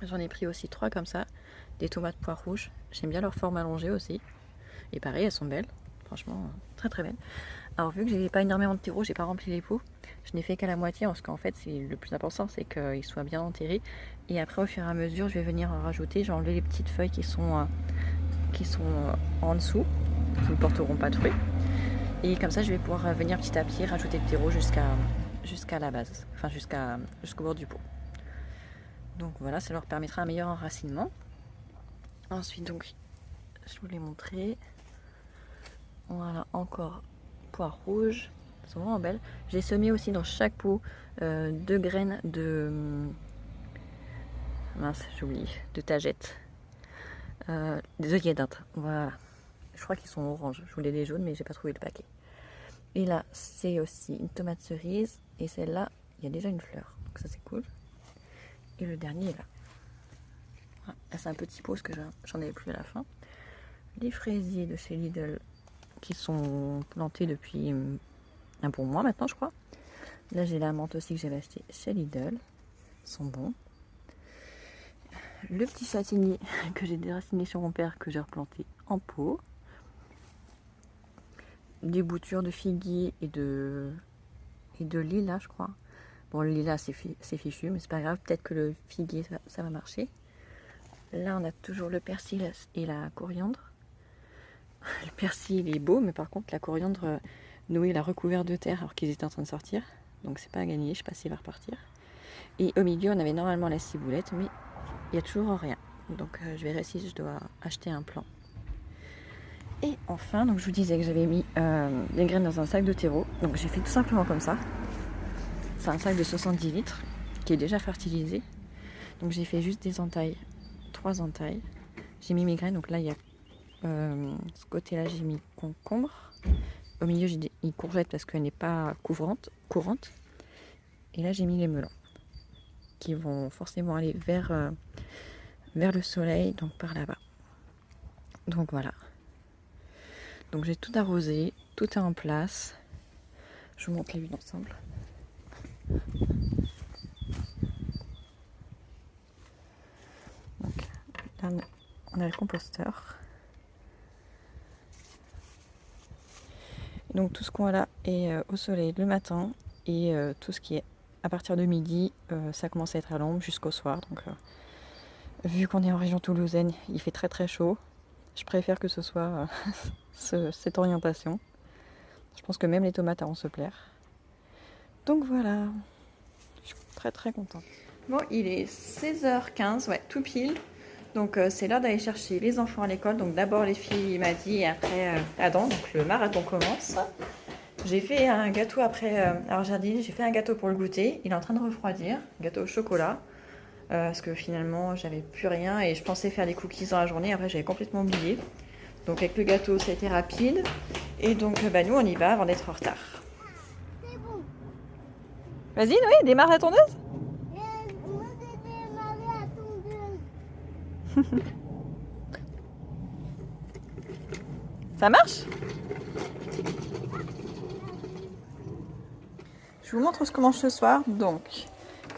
J'en ai pris aussi 3 comme ça, des tomates poires rouges. J'aime bien leur forme allongée aussi. Et pareil, elles sont belles. Franchement, très très belles. Alors vu que j'ai pas énormément de terreau, j'ai pas rempli les pots. Je n'ai fait qu'à la moitié parce qu'en fait c'est le plus important, c'est qu'ils soient bien enterrés. Et après au fur et à mesure, je vais venir rajouter. J'ai enlevé les petites feuilles qui sont en dessous, qui ne porteront pas de fruits. Et comme ça, je vais pouvoir venir petit à petit rajouter le terreau jusqu'à la base, enfin jusqu'au bord du pot. Donc voilà, ça leur permettra un meilleur enracinement. Ensuite donc, je vous l'ai montré. Voilà, encore poires rouges, elles sont vraiment belles. J'ai semé aussi dans chaque pot 2 graines de mince, j'oublie, de tagette, des œillets d'Inde. Voilà, je crois qu'ils sont oranges. Je voulais des jaunes, mais j'ai pas trouvé le paquet. Et là, c'est aussi une tomate cerise, et celle-là, il y a déjà une fleur, donc ça c'est cool. Et le dernier est là. Voilà. Là, c'est un petit pot parce que j'en avais plus à la fin. Les fraisiers de chez Lidl qui sont plantés depuis un bon mois maintenant, je crois. Là, j'ai la menthe aussi que j'avais acheté chez Lidl. Ils sont bons. Le petit châtaignier que j'ai déraciné sur mon père, que j'ai replanté en pot. Des boutures de figuier et de lilas, je crois. Bon, le lilas, c'est fichu, mais c'est pas grave. Peut-être que le figuier, ça va marcher. Là, on a toujours le persil et la coriandre. Le persil, il est beau, mais par contre, la coriandre, Noé l'a recouvert de terre alors qu'ils étaient en train de sortir. Donc, c'est pas à gagner. Je sais pas s'il va repartir. Et au milieu, on avait normalement la ciboulette, mais il n'y a toujours rien. Donc, je verrai si je dois acheter un plant. Et enfin, donc je vous disais que j'avais mis des graines dans un sac de terreau. Donc, j'ai fait tout simplement comme ça. C'est un sac de 70 litres qui est déjà fertilisé. Donc, j'ai fait juste des entailles, 3 entailles. J'ai mis mes graines. Donc là, il y a ce côté-là, j'ai mis concombre. Au milieu, j'ai mis courgette parce qu'elle n'est pas courante. Et là, j'ai mis les melons qui vont forcément aller vers le soleil, donc par là-bas. Donc voilà. Donc j'ai tout arrosé, tout est en place. Je vous montre les vues d'ensemble. Donc là, on a le composteur. Donc tout ce qu'on a là est au soleil le matin et tout ce qui est à partir de midi, ça commence à être à l'ombre jusqu'au soir. Donc vu qu'on est en région toulousaine, il fait très très chaud. Je préfère que ce soit cette orientation. Je pense que même les tomates vont se plaire. Donc voilà, je suis très très contente. Bon, il est 16h15, ouais, tout pile. Donc c'est l'heure d'aller chercher les enfants à l'école. Donc d'abord les filles, il m'a dit, et après Adam. Donc le marathon commence. J'ai fait un gâteau après. Alors j'ai fait un gâteau pour le goûter. Il est en train de refroidir, gâteau au chocolat. Parce que finalement j'avais plus rien et je pensais faire des cookies dans la journée. Après j'avais complètement oublié. Donc avec le gâteau ça a été rapide. Et donc nous on y va avant d'être en retard. C'est bon. Vas-y Noé, démarre la tondeuse. Moi j'ai démarré à tondeuse. Ça marche? Je vous montre ce que je mange ce soir. Donc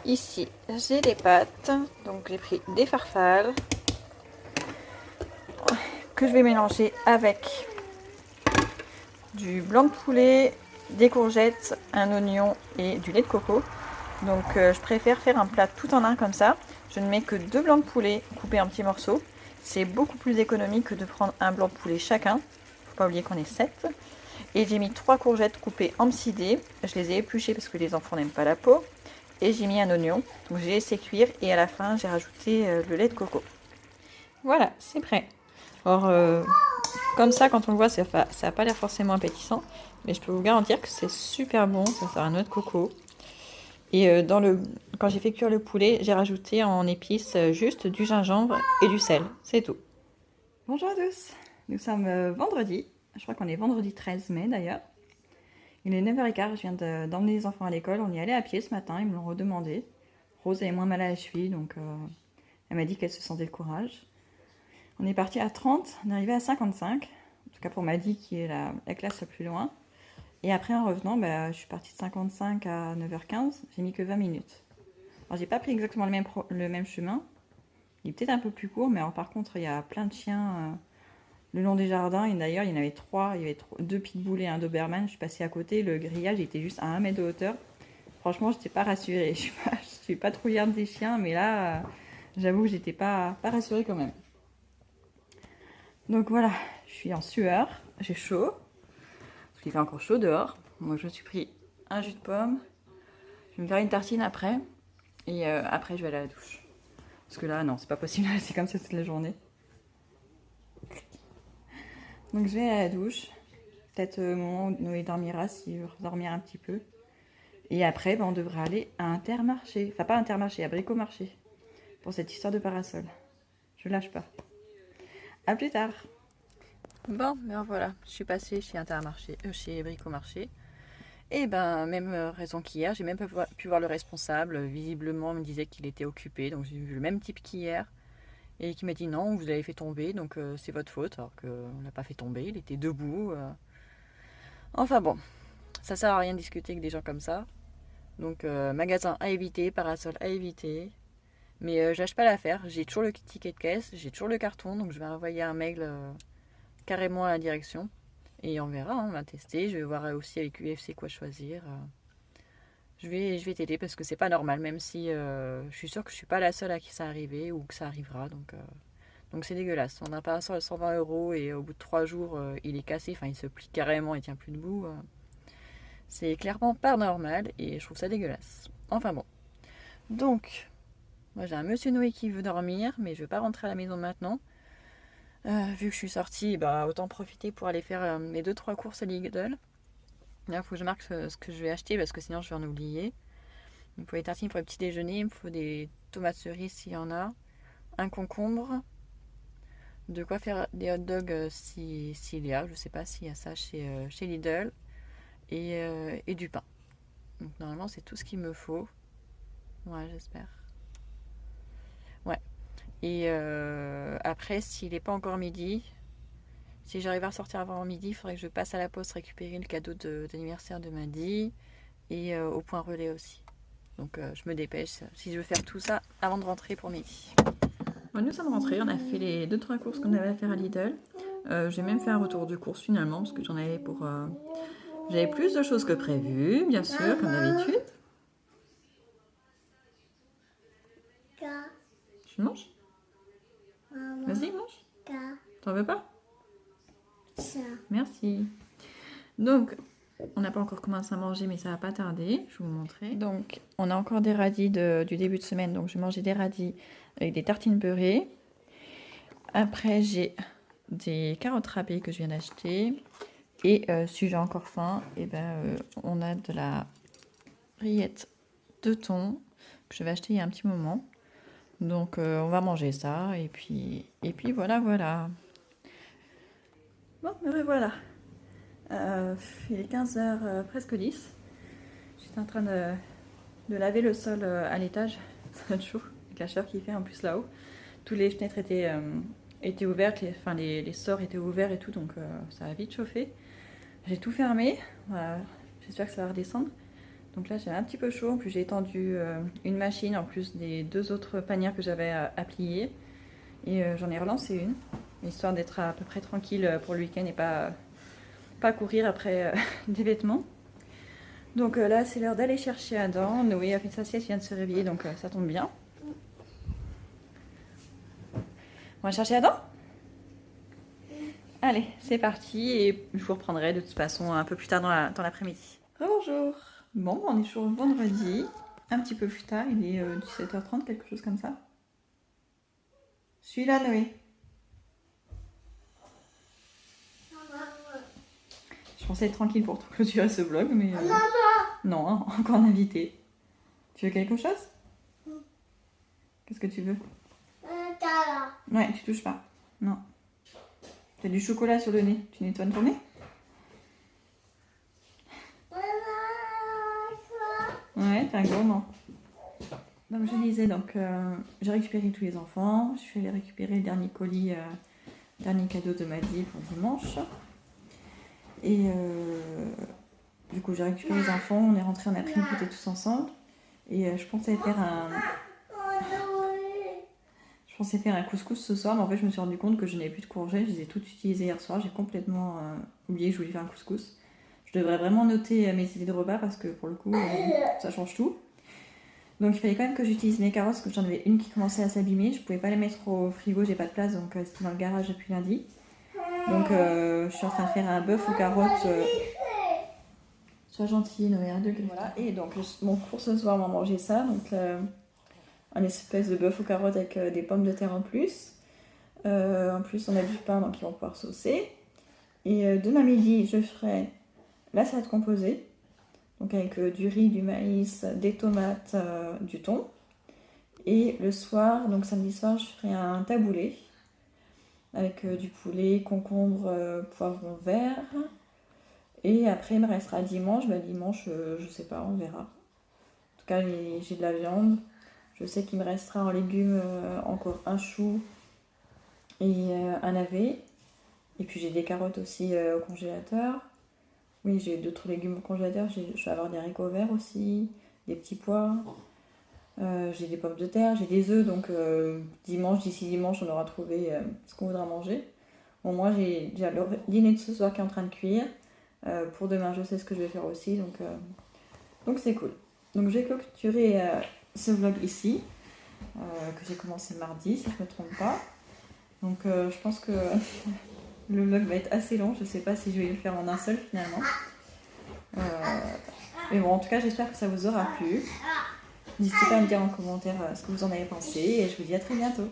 ici j'ai des pâtes. Donc j'ai pris des farfales que je vais mélanger avec du blanc de poulet, des courgettes, un oignon et du lait de coco. Donc je préfère faire un plat tout en un comme ça. Je ne mets que 2 blancs de poulet coupés en petits morceaux. C'est beaucoup plus économique que de prendre un blanc de poulet chacun. Faut pas oublier qu'on est 7. Et j'ai mis 3 courgettes coupées en petits dés. Je les ai épluchées parce que les enfants n'aiment pas la peau. Et j'ai mis un oignon. Donc j'ai laissé cuire et à la fin j'ai rajouté le lait de coco. Voilà, c'est prêt. Alors comme ça quand on le voit ça n'a pas l'air forcément appétissant. Mais je peux vous garantir que c'est super bon. Ça sert à noix de coco. Et quand j'ai fait cuire le poulet, j'ai rajouté en épices juste du gingembre et du sel. C'est tout. Bonjour à tous. Nous sommes vendredi. Je crois qu'on est vendredi 13 mai d'ailleurs. Il est 9h15. Je viens d'emmener les enfants à l'école. On y allait à pied ce matin. Ils me l'ont redemandé. Rose avait moins mal à la cheville. Donc elle m'a dit qu'elle se sentait le courage. On est parti à 30. On est arrivé à 55. En tout cas pour Maddy qui est la classe la plus loin. Et après, en revenant, je suis partie de 55 à 9h15. J'ai mis que 20 minutes. Alors, j'ai pas pris exactement le même chemin. Il est peut-être un peu plus court, mais alors, par contre, il y a plein de chiens le long des jardins. Et d'ailleurs, il y en avait 3. Il y avait 2 pitbulls et un doberman. Je suis passée à côté. Le grillage était juste à 1 mètre de hauteur. Franchement, je n'étais pas rassurée. Je suis pas trouillarde des chiens, mais là, j'avoue que j'étais pas rassurée quand même. Donc voilà, je suis en sueur. J'ai chaud. Il fait encore chaud dehors. Moi, je me suis pris un jus de pomme. Je vais me faire une tartine après. Et après, je vais aller à la douche. Parce que là, non, c'est pas possible. C'est comme ça toute la journée. Donc, je vais à la douche. Peut-être au moment où Noé dormira, s'il veut dormir un petit peu. Et après, on devrait aller à Intermarché. Enfin, pas Intermarché, à Bricomarché. Pour cette histoire de parasol. Je lâche pas. À plus tard. Bon, voilà, je suis passée chez Intermarché, chez Bricomarché. Et même raison qu'hier, j'ai même pas pu voir le responsable. Visiblement, il me disait qu'il était occupé. Donc j'ai vu le même type qu'hier. Et qui m'a dit non, vous l'avez fait tomber, donc c'est votre faute. Alors qu'on l'a pas fait tomber, il était debout. Enfin bon, ça sert à rien de discuter avec des gens comme ça. Donc magasin à éviter, parasol à éviter. Mais je lâche pas l'affaire. J'ai toujours le ticket de caisse, j'ai toujours le carton. Donc je vais envoyer un mail carrément à la direction. Et on verra, on va tester. Je vais voir aussi avec UFC quoi choisir. Je vais t'aider parce que c'est pas normal, même si je suis sûre que je suis pas la seule à qui ça arrivé ou que ça arrivera. Donc c'est dégueulasse. On a pas un 120 € et au bout de 3 jours, il est cassé. Enfin, il se plie carrément, il tient plus debout. C'est clairement pas normal et je trouve ça dégueulasse. Enfin bon. Donc, moi j'ai un monsieur Noé qui veut dormir, mais je vais pas rentrer à la maison maintenant. Vu que je suis sortie, autant profiter pour aller faire mes 2-3 courses à Lidl. Là, il faut que je marque ce que je vais acheter parce que sinon je vais en oublier. Il me faut des tartines pour le petit déjeuner, il me faut des tomates cerises s'il y en a, un concombre, de quoi faire des hot dogs s'il y a, je sais pas s'il y a ça chez Lidl, et du pain. Donc normalement c'est tout ce qu'il me faut. Ouais, j'espère. Ouais. Et après, s'il n'est pas encore midi, Si j'arrive à ressortir avant midi, il faudrait que je passe à la poste récupérer le cadeau d'anniversaire de Maddy et au point relais aussi. Donc je me dépêche si je veux faire tout ça avant de rentrer pour midi. Bon, nous sommes rentrés, on a fait les 2-3 courses qu'on avait à faire à Lidl. J'ai même fait un retour de course finalement parce que j'en avais pour... J'avais plus de choses que prévu, bien sûr, comme d'habitude. Tu manges? Vas-y, mange. T'en veux pas? Merci. Donc, on n'a pas encore commencé à manger, mais ça va pas tarder. Je vais vous montrer. Donc, on a encore des radis du début de semaine. Donc, j'ai mangé des radis avec des tartines beurrées. Après, j'ai des carottes râpées que je viens d'acheter. Et si j'ai encore faim, et on a de la rillette de thon que je vais acheter il y a un petit moment. Donc, on va manger ça. Et puis voilà. Bon, mais voilà. Il est 15h, presque 10. J'étais en train de laver le sol à l'étage. Ça va être chaud, avec la chaleur qu'il fait en plus là-haut. Toutes les fenêtres étaient ouvertes, les sorts étaient ouverts et tout, donc ça a vite chauffé. J'ai tout fermé, voilà. J'espère que ça va redescendre. Donc là j'ai un petit peu chaud, en plus j'ai étendu une machine en plus des 2 autres panières que j'avais à plier. Et j'en ai relancé une, histoire d'être à peu près tranquille pour le week-end et pas courir après des vêtements. Donc là c'est l'heure d'aller chercher Adam. Noé a fait sa sieste, il vient de se réveiller, donc ça tombe bien. On va chercher Adam? Allez, c'est parti et je vous reprendrai de toute façon un peu plus tard dans l'après-midi. Bonjour. Bon, on est toujours vendredi, un petit peu plus tard, il est 17h30, quelque chose comme ça. Je suis là, Noé. Je pensais être tranquille pour clôturer ce vlog, mais non, hein, encore un invité. Tu veux quelque chose? Qu'est-ce que tu veux? Ouais, tu touches pas. Non. T'as du chocolat sur le nez. Tu nettoies ton nez? Ouais, t'es un gourmand. Donc je disais, j'ai récupéré tous les enfants. Je suis allée récupérer le dernier colis, dernier cadeau de Maddy pour dimanche. Et du coup j'ai récupéré les enfants, on est rentrés, on a pris une goûter tous ensemble. Et je pensais faire un couscous ce soir, mais en fait je me suis rendu compte que je n'avais plus de courgettes, je les ai toutes utilisées hier soir, j'ai complètement oublié que je voulais faire un couscous. Je devrais vraiment noter mes idées de repas parce que pour le coup ça change tout. Donc il fallait quand même que j'utilise mes carottes parce que j'en avais une qui commençait à s'abîmer, je pouvais pas les mettre au frigo, j'ai pas de place, donc c'était dans le garage depuis lundi. Donc je suis en train de faire un bœuf aux carottes. Sois gentil, Noé, un degré. Voilà. Et donc pour ce soir on va manger ça, donc un espèce de bœuf aux carottes avec des pommes de terre en plus. En plus on a du pain, donc ils vont pouvoir saucer. Et demain midi je ferai la salade composée, donc avec du riz, du maïs, des tomates, du thon. Et le soir, donc samedi soir, je ferai un taboulé avec du poulet, concombre, poivron vert. Et après il me restera dimanche. Dimanche, je sais pas, on verra. En tout cas j'ai de la viande. Je sais qu'il me restera en légumes encore un chou et un navet. Et puis j'ai des carottes aussi au congélateur. Oui, j'ai d'autres légumes au congélateur. Je vais avoir des haricots verts aussi, des petits pois. J'ai des pommes de terre, j'ai des œufs. Donc d'ici dimanche, on aura trouvé ce qu'on voudra manger. Bon, moi j'ai déjà le dîner de ce soir qui est en train de cuire. Pour demain, je sais ce que je vais faire aussi. Donc c'est cool. Donc je vais clôturer ce vlog ici, que j'ai commencé mardi, si je ne me trompe pas. Donc je pense que le vlog va être assez long. Je ne sais pas si je vais le faire en un seul finalement. Mais bon, en tout cas, j'espère que ça vous aura plu. N'hésitez pas à me dire en commentaire ce que vous en avez pensé. Et je vous dis à très bientôt.